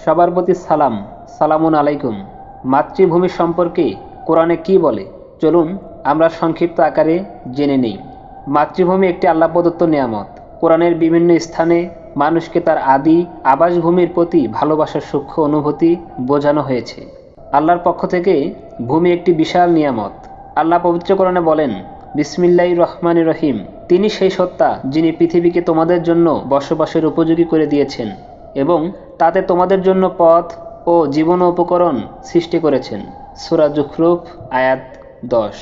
সবার প্রতি সালাম, সালামুন আলাইকুম। মাতৃভূমি সম্পর্কে কোরআনে কি বলে, চলুন আমরা সংক্ষিপ্ত আকারে জেনে নেই। মাতৃভূমি একটি আল্লাহ প্রদত্ত নেয়ামত। কোরআনের বিভিন্ন স্থানে মানুষকে তার আদি আবাসভূমির প্রতি ভালোবাসার সূক্ষ্ম অনুভূতি বোঝানো হয়েছে। আল্লাহর পক্ষ থেকে ভূমি একটি বিশাল নিয়ামত। আল্লাহ পবিত্র কোরআনে বলেন, বিসমিল্লাহির রহমানির রহিম, তিনি সেই সত্তা যিনি পৃথিবীকে তোমাদের জন্য বসবাসের উপযোগী করে দিয়েছেন এবং তাতে তোমাদের জন্য পথ ও জীবন উপকরণ সৃষ্টি করেছেন। সূরা যুখরুফ আয়াত 10।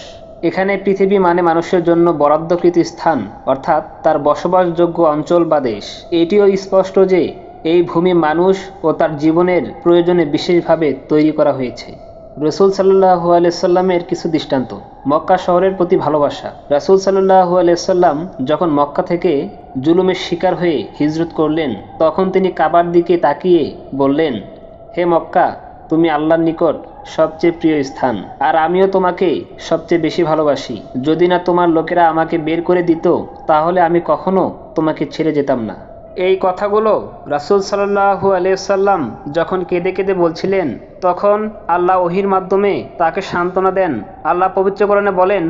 এখানে পৃথিবী মানে মানুষের জন্য বরাদ্দকৃত স্থান, অর্থাৎ তার বসবাসযোগ্য অঞ্চল বা দেশ। এটিও স্পষ্ট যে এই ভূমি মানুষ ও তার জীবনের প্রয়োজনে বিশেষভাবে তৈরি করা হয়েছে। রসুল সাল্লাল্লাহু আলাইহি সাল্লামের কিছু দৃষ্টান্ত। মক্কা শহরের প্রতি ভালোবাসা। রাসূল সাল্লাল্লাহু আলাইহি সাল্লাম যখন মক্কা থেকে জুলুমের শিকার হয়ে হিজরত করলেন, তখন তিনি কাবার দিকে তাকিয়ে বললেন, হে মক্কা, তুমি আল্লাহর নিকট সবচেয়ে প্রিয় স্থান, আর আমিও তোমাকে সবচেয়ে বেশি ভালোবাসি। যদি না তোমার লোকেরা আমাকে বের করে দিত, তাহলে আমি কখনো তোমাকে ছেড়ে যেতাম না। এই কথাগুলো রাসূল সাল্লাল্লাহু আলাইহি সাল্লাম যখন কেঁদে কেঁদে বলছিলেন, তখন আল্লাহ ওহীর মাধ্যমে তাকে সান্ত্বনা দেন। আল্লাহ পবিত্র কোরআনে বলেন,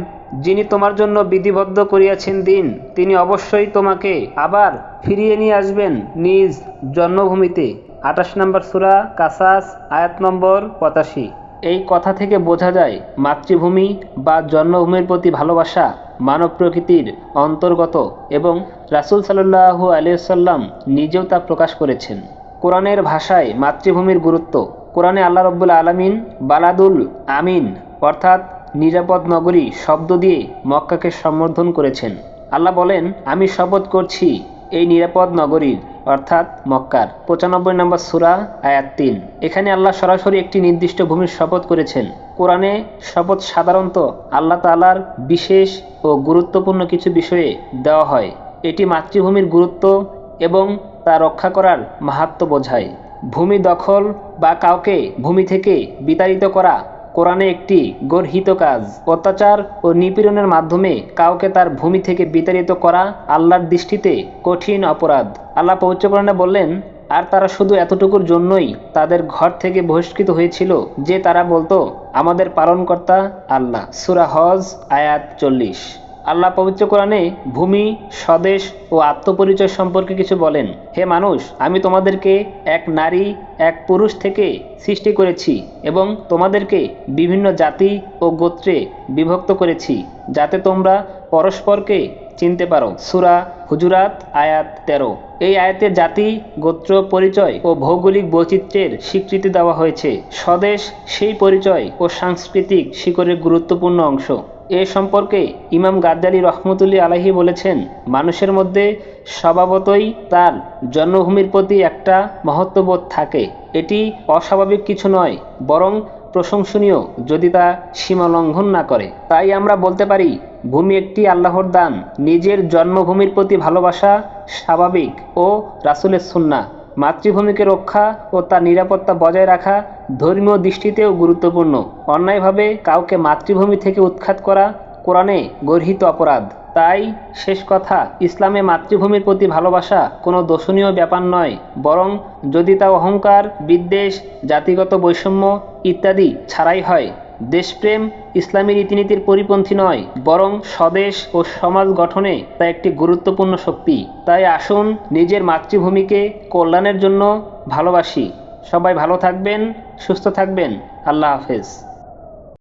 যিনি তোমার জন্য বিধিবদ্ধ করিয়াছেন দিন, তিনি অবশ্যই তোমাকে আবার ফিরিয়ে নিয়ে আসবেন নিজ জন্মভূমিতে। 28 নম্বর সূরা কাসাস আয়াত নম্বর 85। এই কথা থেকে বোঝা যায় মাতৃভূমি বা জন্মভূমির প্রতি ভালোবাসা মানব প্রকৃতির অন্তর্গত এবং রাসূল সাল্লাল্লাহু আলাইহি সাল্লাম নিজেও তা প্রকাশ করেছেন। কোরআনের ভাষায় মাতৃভূমির গুরুত্ব। কোরআনে আল্লাহ রাব্বুল আলামিন বালাদুল আমিন অর্থাৎ নিরাপদ নগরী শব্দ দিয়ে মক্কাকে সম্বোধন করেছেন। আল্লাহ বলেন, আমি শপথ করছি এই নিরাপদ নগরীর, অর্থাৎ মক্কার। 95 নম্বর সূরা আয়াত 3। এখানে আল্লাহ সরাসরি একটি নির্দিষ্ট ভূমির শপথ করেছেন। কোরআনে শপথ সাধারণত আল্লাহ তাআলার বিশেষ ও গুরুত্বপূর্ণ কিছু বিষয়ে দেওয়া হয়। এটি মাতৃভূমির গুরুত্ব এবং তা রক্ষা করার মাহাত্ম্য বোঝায়। ভূমি দখল বা কাউকে ভূমি থেকে বিতাড়িত করা কোরআনে একটি গর্হিত কাজ। অত্যাচার ও নিপীড়নের মাধ্যমে কাউকে তার ভূমি থেকে বিতাড়িত করা আল্লাহর দৃষ্টিতে কঠিন অপরাধ। আল্লাহ পবিত্র কোরআনে বললেন, আর তারা শুধু এতটুকুর জন্যই তাদের ঘর থেকে বহিষ্কৃত হয়েছিল যে তারা বলতো, আমাদের পালনকর্তা আল্লাহ। সূরা হজ আয়াত 40। আল্লাহ পবিত্র কোরআনে ভূমি, স্বদেশ ও আত্মপরিচয় সম্পর্কে কিছু বলেন। হে মানুষ, আমি তোমাদেরকে এক নারী এক পুরুষ থেকে সৃষ্টি করেছি এবং তোমাদেরকে বিভিন্ন জাতি ও গোত্রে বিভক্ত করেছি, যাতে তোমরা পরস্পরকে চিনতে পারো। সূরা হুজুরাত আয়াত 13। এই আয়াতে জাতি, গোত্র, পরিচয় ও ভৌগোলিক বৈচিত্র্যের স্বীকৃতি দেওয়া হয়েছে। স্বদেশ সেই পরিচয় ও সাংস্কৃতিক শিকড়ের গুরুত্বপূর্ণ অংশ। এ সম্পর্কে ইমাম গাজ্জালী রহমতুল্লাহি আলাইহি বলেছেন, মানুষের মধ্যে স্বভাবতই তার জন্মভূমির প্রতি একটা মহত্ববোধ থাকে। এটি অস্বাভাবিক কিছু নয়, বরং প্রশংসনীয় যদি তা সীমা লঙ্ঘন না করে। তাই আমরা বলতে পারি, ভূমি একটি আল্লাহর দান। নিজের জন্মভূমির প্রতি ভালোবাসা স্বাভাবিক ও রাসূলের সুন্নাহ। মাতৃভূমিকে রক্ষা ও তার নিরাপত্তা বজায় রাখা ধর্মীয় দৃষ্টিতেও গুরুত্বপূর্ণ। অন্যায়ভাবে কাউকে মাতৃভূমি থেকে উৎখাত করা কোরআনে গর্হিত অপরাধ। তাই শেষ কথা, ইসলামে মাতৃভূমির প্রতি ভালোবাসা কোনো দোষণীয় ব্যাপার নয়, বরং যদি তা অহংকার, বিদ্বেষ, জাতিগত বৈষম্য ইত্যাদি ছাড়াই হয়। দেশপ্রেম ইসলামী রীতিনীতির পরিপন্থী নয়, বরং স্বদেশ ও সমাজ গঠনে তা একটি গুরুত্বপূর্ণ শক্তি। তাই আসুন নিজের মাতৃভূমিকে কল্যাণের জন্য ভালোবাসি। সবাই ভালো থাকবেন, সুস্থ থাকবেন। আল্লাহ হাফেজ।